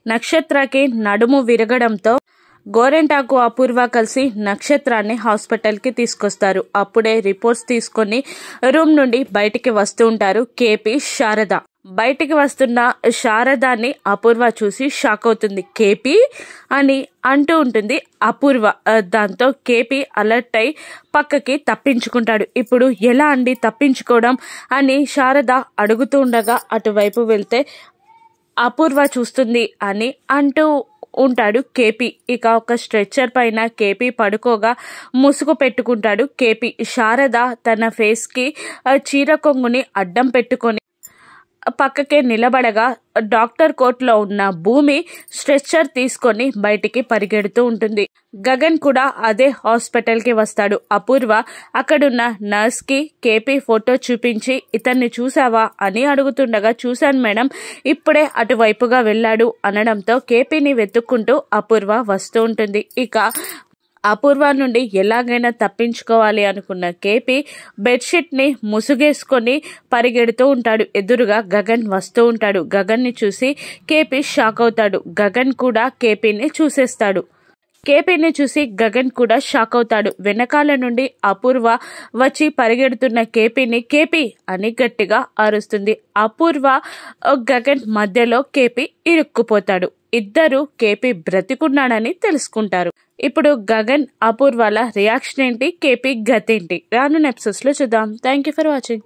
నక్షత్రకి నడుము విరగడంతో గోరెంటాకు అపూర్వ కలిసి నక్షత్రాన్ని హాస్పిటల్కి తీసుకొస్తారు. అప్పుడే రిపోర్ట్స్ తీసుకొని రూమ్ నుండి బయటికి వస్తూ ఉంటారు కేపీ, శారద. బయటికి వస్తున్న శారదాన్ని అపూర్వ చూసి షాక్ అవుతుంది. కేపీ అని అంటూ ఉంటుంది అపూర్వ. దాంతో కేపీ అలర్ట్ అయి పక్కకి తప్పించుకుంటాడు. ఇప్పుడు ఎలా అండి తప్పించుకోవడం అని శారద అడుగుతూ ఉండగా అటువైపు వెళ్తే అపూర్వ చూస్తుంది అని అంటూ ఉంటాడు కేపీ. ఇక ఒక స్ట్రెచ్చర్ పైన కేపీ పడుకోగా ముసుగు పెట్టుకుంటాడు కేపీ. శారద తన ఫేస్కి చీర కొంగుని అడ్డం పెట్టుకొని పక్కకే నిలబడగా డాక్టర్ కోట్లో ఉన్న భూమి స్ట్రెచ్చర్ తీసుకొని బయటికి పరిగెడుతూ ఉంటుంది. గగన్ కూడా అదే హాస్పిటల్కి వస్తాడు. అపూర్వ అక్కడున్న నర్స్కి కేపీ ఫోటో చూపించి ఇతన్ని చూసావా అని అడుగుతుండగా చూశాను మేడం, ఇప్పుడే అటువైపుగా వెళ్ళాడు అనడంతో కేపీని వెతుక్కుంటూ అపూర్వ వస్తూ ఉంటుంది. ఇక అపూర్వ నుండి ఎలాగైనా తప్పించుకోవాలి అనుకున్న కేపీ బెడ్షీట్ని ముసుగేసుకొని పరిగెడుతూ ఉంటాడు. ఎదురుగా గగన్ వస్తూ ఉంటాడు. గగన్ని చూసి కేపీ షాక్ అవుతాడు. గగన్ కూడా కేపీని చూసేస్తాడు. కేపీని చూసి గగన్ కూడా షాక్ అవుతాడు. వెనకాల నుండి అపూర్వ వచ్చి పరిగెడుతున్న కేపీని కేపీ అని గట్టిగా అరుస్తుంది. అపూర్వ గగన్ మధ్యలో కేపీ ఇరుక్కుపోతాడు. ఇద్దరు కేపీ బ్రతికున్నాడని తెలుసుకుంటారు. ఇప్పుడు గగన్, అపూర్వల రియాక్షన్ ఏంటి, కేపీ గతేంటి రానున్న ఎపిసోడ్స్ లో చూద్దాం. Thank you for watching.